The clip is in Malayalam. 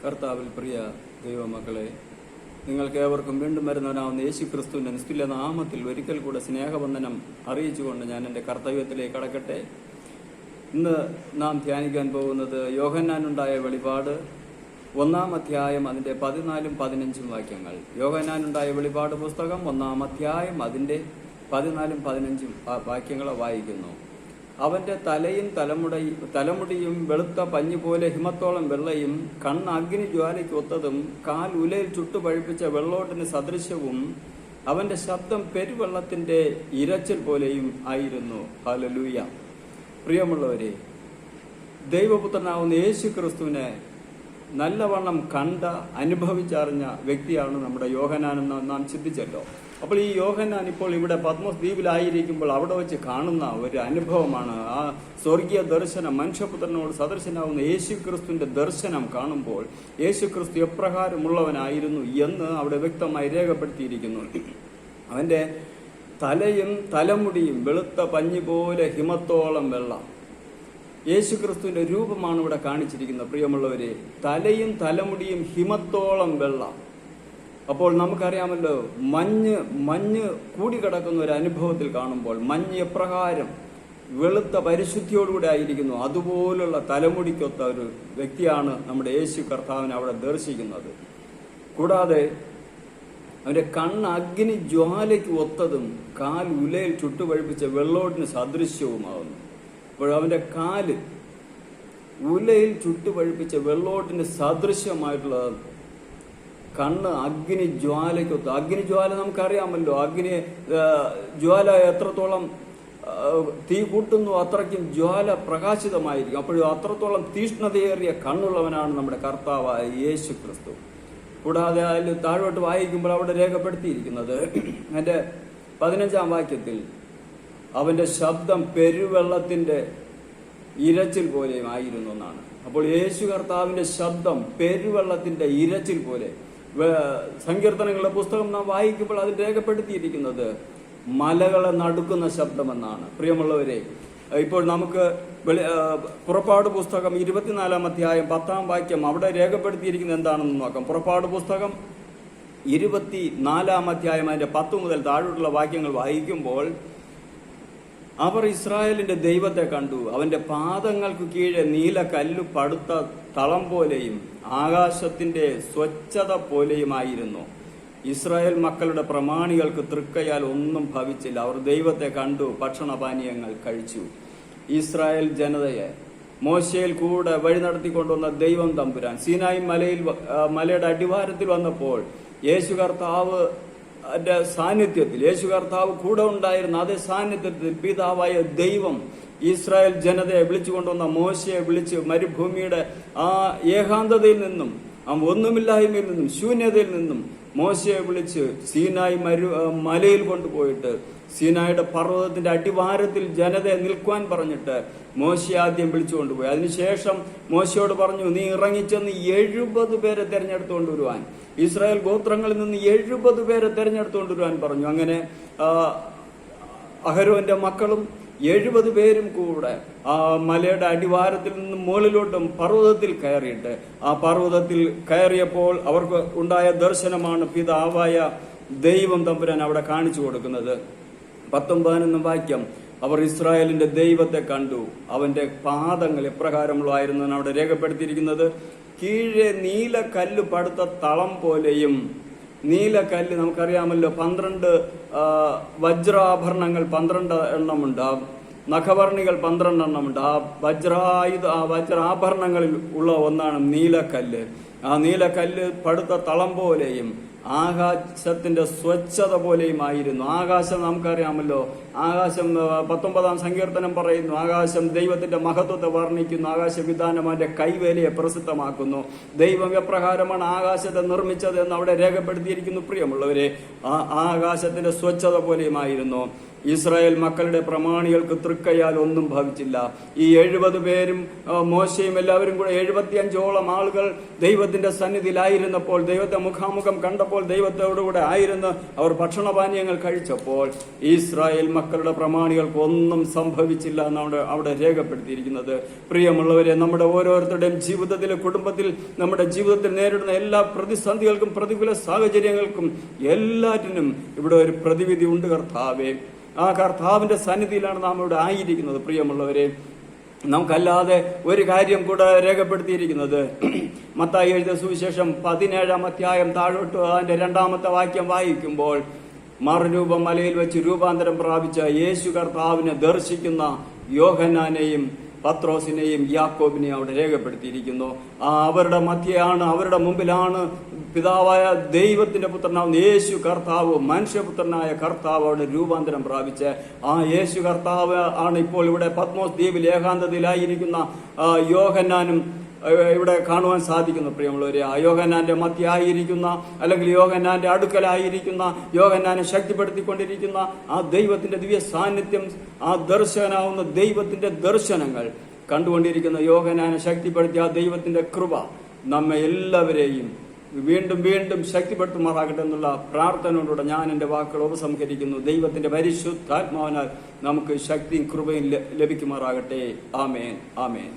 കർത്താവിൽ പ്രിയ ദൈവമക്കളെ, നിങ്ങൾക്കേവർക്കും വീണ്ടും വരുന്നവനാവുന്ന യേശു ക്രിസ്തുവിന്റെ നിസ്തുല്യ നാമത്തിൽ ഒരിക്കൽ കൂടെ സ്നേഹവന്ദനം അറിയിച്ചുകൊണ്ട് ഞാൻ എൻ്റെ കർത്തവ്യത്തിലേക്ക് കടക്കട്ടെ. ഇന്ന് നാം ധ്യാനിക്കാൻ പോകുന്നത് യോഹന്നാനുണ്ടായ വെളിപാട് 1-ാം അധ്യായം അതിൻ്റെ 14-15 വാക്യങ്ങൾ. യോഹന്നാനുണ്ടായ വെളിപാട് പുസ്തകം 1-ാം അധ്യായം അതിൻ്റെ 14-15 വാക്യങ്ങളെ വായിക്കുന്നു. അവന്റെ തലയും തലമുടിയും വെളുത്ത പഞ്ഞുപോലെ ഹിമത്തോളം വെള്ളയും, കണ്ണ് അഗ്നി ജ്വാലയ്ക്ക് ഒത്തതും, കാൽ ഉലയിൽ ചുട്ടുപഴുപ്പിച്ച വെള്ളോട്ടിന് സദൃശവും, അവന്റെ ശബ്ദം പെരുവെള്ളത്തിന്റെ ഇരച്ചിൽ പോലെയും ആയിരുന്നു. ഹല്ലേലൂയ. പ്രിയമുള്ളവരെ, ദൈവപുത്രനാവുന്ന യേശു ക്രിസ്തുവിനെ നല്ലവണ്ണം കണ്ട അനുഭവിച്ചറിഞ്ഞ വ്യക്തിയാണ് നമ്മുടെ യോഹന്നാനെന്ന് നാം ചിന്തിച്ചല്ലോ. അപ്പോൾ ഈ യോഹന്നാൻ ഇപ്പോൾ ഇവിടെ പത്മോസ് ദ്വീപിലായിരിക്കുമ്പോൾ അവിടെ വെച്ച് കാണുന്ന ഒരു അനുഭവമാണ് ആ സ്വർഗീയ ദർശനം. മനുഷ്യപുത്രനോട് സദൃശനാവുന്ന യേശു ക്രിസ്തുവിന്റെ ദർശനം കാണുമ്പോൾ യേശു ക്രിസ്തു എപ്രകാരമുള്ളവനായിരുന്നു എന്ന് അവിടെ വ്യക്തമായി രേഖപ്പെടുത്തിയിരിക്കുന്നു. അവന്റെ തലയും തലമുടിയും വെളുത്ത പഞ്ഞി പോലെ ഹിമത്തോളം വെള്ളം. യേശു ക്രിസ്തുവിന്റെ രൂപമാണ് ഇവിടെ കാണിച്ചിരിക്കുന്നത്. പ്രിയമുള്ളവരെ, തലയും തലമുടിയും ഹിമത്തോളം വെള്ളം. അപ്പോൾ നമുക്കറിയാമല്ലോ, മഞ്ഞ് കൂടിക്കിടക്കുന്ന ഒരു അനുഭവത്തിൽ കാണുമ്പോൾ മഞ്ഞ് എപ്രകാരം വെളുത്ത പരിശുദ്ധിയോടുകൂടെ ആയിരിക്കുന്നു, അതുപോലുള്ള തലമുടിക്കൊത്ത ഒരു വ്യക്തിയാണ് നമ്മുടെ യേശു കർത്താവിനെ അവിടെ ദർശിക്കുന്നത്. കൂടാതെ അവന്റെ കണ്ണ് അഗ്നി ജ്വാലയ്ക്ക് ഒത്തതും, കാൽ ഉലയിൽ ചുട്ടുപഴുപ്പിച്ച വെള്ളോട്ടിന് സദൃശ്യവുമാകുന്നു. അപ്പോൾ അവന്റെ കാല് ഉലയിൽ ചുട്ടുപഴുപ്പിച്ച വെള്ളോട്ടിന് സദൃശ്യമായിട്ടുള്ള, കണ്ണ് അഗ്നി ജ്വാലയ്ക്കൊത്ത്. അഗ്നിജ്വാല നമുക്കറിയാമല്ലോ, അഗ്നി ജ്വാല എത്രത്തോളം തീ കൂട്ടുന്നു അത്രയ്ക്കും ജ്വാല പ്രകാശിതമായിരിക്കും. അപ്പോഴും അത്രത്തോളം തീഷ്ണതയേറിയ കണ്ണുള്ളവനാണ് നമ്മുടെ കർത്താവായ യേശു ക്രിസ്തു. കൂടാതെ അതിൽ താഴോട്ട് വായിക്കുമ്പോൾ അവിടെ രേഖപ്പെടുത്തിയിരിക്കുന്നത് അതിന്റെ 15-ാം വാക്യത്തിൽ അവന്റെ ശബ്ദം പെരുവെള്ളത്തിന്റെ ഇരച്ചിൽ പോലെയും ആയിരുന്നു എന്നാണ്. അപ്പോൾ യേശു കർത്താവിന്റെ ശബ്ദം പെരുവെള്ളത്തിന്റെ ഇരച്ചിൽ പോലെ. സങ്കീർത്തനങ്ങളുടെ പുസ്തകം നാം വായിക്കുമ്പോൾ അതിൽ രേഖപ്പെടുത്തിയിരിക്കുന്നത് മലകളെ നടുക്കുന്ന ശബ്ദമെന്നാണ്. പ്രിയമുള്ളവരെ, ഇപ്പോൾ നമുക്ക് പുറപ്പാട് പുസ്തകം 24-ാം അധ്യായം 10-ാം വാക്യം അവിടെ രേഖപ്പെടുത്തിയിരിക്കുന്നത് എന്താണെന്ന് നോക്കാം. പുറപ്പാട് പുസ്തകം 24-ാം അധ്യായം അതിന്റെ 10 മുതൽ താഴോട്ടുള്ള വാക്യങ്ങൾ വായിക്കുമ്പോൾ, അവർ ഇസ്രായേലിന്റെ ദൈവത്തെ കണ്ടു. അവന്റെ പാദങ്ങൾക്ക് കീഴെ നീല കല്ലു പടുത്ത തളം പോലെയും ആകാശത്തിന്റെ സ്വച്ഛത പോലെയുമായിരുന്നു. ഇസ്രായേൽ മക്കളുടെ പ്രമാണികൾക്ക് തൃക്കയാൽ ഒന്നും ഭവിച്ചില്ല. അവർ ദൈവത്തെ കണ്ടു, ഭക്ഷണപാനീയങ്ങൾ കഴിച്ചു. ഇസ്രായേൽ ജനതയെ മോശയിൽ കൂടെ വഴി നടത്തിക്കൊണ്ടുവന്ന ദൈവം തമ്പുരാൻ സീനായി മലയുടെ അടിവാരത്തിൽ വന്നപ്പോൾ യേശു കർത്താവ് സാന്നിധ്യത്തിൽ, യേശു കർത്താവ് കൂടെ ഉണ്ടായിരുന്ന അതേ സാന്നിധ്യത്തിൽ പിതാവായ ദൈവം ഇസ്രായേൽ ജനതയെ വിളിച്ചുകൊണ്ടുവന്ന മോശയെ വിളിച്ച് മരുഭൂമിയുടെ ആ ഏകാന്തതയിൽ നിന്നും, ആ ഒന്നുമില്ലായ്മയിൽ നിന്നും, ശൂന്യതയിൽ നിന്നും മോശയെ വിളിച്ച് സീനായി മലയിൽ കൊണ്ടുപോയിട്ട് സീനായുടെ പർവ്വതത്തിന്റെ അടിവാരത്തിൽ ജനതയെ നിൽക്കുവാൻ പറഞ്ഞിട്ട് മോശയെ ആദ്യം വിളിച്ചുകൊണ്ടുപോയി. അതിനുശേഷം മോശയോട് പറഞ്ഞു, നീ ഇറങ്ങിച്ചെന്ന് 70 പേരെ തെരഞ്ഞെടുത്തുകൊണ്ട് വരുവാൻ, ഇസ്രായേൽ ഗോത്രങ്ങളിൽ നിന്ന് 70 പേരെ തെരഞ്ഞെടുത്തുകൊണ്ട് വരുവാൻ പറഞ്ഞു. അങ്ങനെ അഹരോന്റെ മക്കളും 70 പേരും കൂടെ ആ മലയുടെ അടിവാരത്തിൽ നിന്നും മുകളിലോട്ടും പർവ്വതത്തിൽ കയറിയിട്ട്, ആ പർവ്വതത്തിൽ കയറിയപ്പോൾ അവർക്ക് ഉണ്ടായ ദർശനമാണ് പിതാവായ ദൈവം തമ്പുരാൻ അവിടെ കാണിച്ചു കൊടുക്കുന്നത്. 19-ാം വാക്യം, അവർ ഇസ്രായേലിന്റെ ദൈവത്തെ കണ്ടു, അവന്റെ പാദങ്ങൾ എപ്രകാരമുള്ളതായിരുന്നു അവിടെ രേഖപ്പെടുത്തിയിരിക്കുന്നത്. കീഴെ നീലക്കല്ല് പടുത്ത തളം പോലെയും. നീലക്കല്ല് നമുക്കറിയാമല്ലോ, 12 വജ്രാഭരണങ്ങൾ 12 എണ്ണമുണ്ട്, നഖവർണികൾ 12 എണ്ണമുണ്ട്. ആ വജ്രാഭരണങ്ങളിൽ ഉള്ള ഒന്നാണ് നീലക്കല്ല്. ആ നീലക്കല്ല് പടുത്ത തളം പോലെയും ആകാശത്തിന്റെ സ്വച്ഛത പോലെയുമായിരുന്നു. ആകാശം നമുക്കറിയാമല്ലോ, ആകാശം 19-ാം സങ്കീർത്തനം പറയുന്നു, ആകാശം ദൈവത്തിന്റെ മഹത്വത്തെ വർണ്ണിക്കുന്നു, ആകാശവിധാനം അവന്റെ കൈവേലയെ പ്രസിദ്ധമാക്കുന്നു. ദൈവം എപ്രകാരമാണ് ആകാശത്തെ നിർമ്മിച്ചത് എന്ന് അവിടെ രേഖപ്പെടുത്തിയിരിക്കുന്നു. പ്രിയമുള്ളവരെ, ആ ആകാശത്തിന്റെ സ്വച്ഛത പോലെയുമായിരുന്നു. ഇസ്രായേൽ മക്കളുടെ പ്രമാണികൾക്ക് തൃക്കയാൽ ഒന്നും ഭവിച്ചില്ല. ഈ 70 പേരും മോശയും എല്ലാവരും കൂടെ 75ഓളം ആളുകൾ ദൈവത്തിന്റെ സന്നിധിയിലായിരുന്നപ്പോൾ, ദൈവത്തെ മുഖാമുഖം കണ്ടപ്പോൾ, ദൈവത്തോടുകൂടെ ആയിരുന്ന് അവർ ഭക്ഷണപാനീയങ്ങൾ കഴിച്ചപ്പോൾ ഇസ്രായേൽ മക്കളുടെ പ്രമാണികൾക്ക് ഒന്നും സംഭവിച്ചില്ല എന്നാണ് അവിടെ രേഖപ്പെടുത്തിയിരിക്കുന്നത്. പ്രിയമുള്ളവരെ, നമ്മുടെ ഓരോരുത്തരുടെയും ജീവിതത്തിൽ, കുടുംബത്തിൽ, നമ്മുടെ ജീവിതത്തിൽ നേരിടുന്ന എല്ലാ പ്രതിസന്ധികൾക്കും പ്രതികൂല സാഹചര്യങ്ങൾക്കും എല്ലാറ്റിനും ഇവിടെ ഒരു പ്രതിവിധി ഉണ്ട് കർത്താവേ. ആ കർത്താവിന്റെ സന്നിധിയിലാണ് നാം ഇവിടെ ആയിരിക്കുന്നത്. പ്രിയമുള്ളവരെ, നമുക്കല്ലാതെ ഒരു കാര്യം കൂടെ രേഖപ്പെടുത്തിയിരിക്കുന്നത്, മത്തായി എഴുതിയ സുവിശേഷം 17-ാം അധ്യായം താഴോട്ട് അതിന്റെ 2-ാമത്തെ വാക്യം വായിക്കുമ്പോൾ, മറുരൂപം മലയിൽ വെച്ച് രൂപാന്തരം പ്രാപിച്ച യേശു കർത്താവിനെ ദർശിക്കുന്ന യോഹന്നാനെയും പത്രോസിനെയും യാക്കോബിനെയും അവിടെ രേഖപ്പെടുത്തിയിരിക്കുന്നു. അവരുടെ മധ്യയാണ്, അവരുടെ മുമ്പിലാണ് പിതാവായ ദൈവത്തിന്റെ പുത്രനാവുന്ന യേശു കർത്താവ്, മനുഷ്യപുത്രനായ കർത്താവ് അവിടെ രൂപാന്തരം പ്രാപിച്ച് ആ യേശു കർത്താവ് ആണ് ഇപ്പോൾ ഇവിടെ പത്മോസ് ദ്വീപിൽ ഏകാന്തതയിലായിരിക്കുന്ന യോഹന്നാനും ഇവിടെ കാണുവാൻ സാധിക്കുന്നു. പ്രിയമുള്ളവരെ, ആ യോഹന്നാന്റെ മധ്യയായിരിക്കുന്ന, അല്ലെങ്കിൽ യോഹന്നാന്റെ അടുക്കലായിരിക്കുന്ന, യോഹന്നാനെ ശക്തിപ്പെടുത്തിക്കൊണ്ടിരിക്കുന്ന ആ ദൈവത്തിന്റെ ദിവ്യ സാന്നിധ്യം, ആ ദർശനാവുന്ന ദൈവത്തിന്റെ ദർശനങ്ങൾ കണ്ടുകൊണ്ടിരിക്കുന്ന യോഹന്നാനെ ശക്തിപ്പെടുത്തിയ ആ ദൈവത്തിന്റെ കൃപ നമ്മെ എല്ലാവരെയും വീണ്ടും വീണ്ടും ശക്തിപ്പെടുത്തുമാറാകട്ടെ എന്നുള്ള പ്രാർത്ഥനയോടുകൂടെ ഞാൻ എൻ്റെ വാക്കുകൾ ഉപസംഹരിക്കുന്നു. ദൈവത്തിന്റെ പരിശുദ്ധാത്മാവിനാൽ നമുക്ക് ശക്തിയും കൃപയും ലഭിക്കുമാറാകട്ടെ. ആമേൻ, ആമേൻ.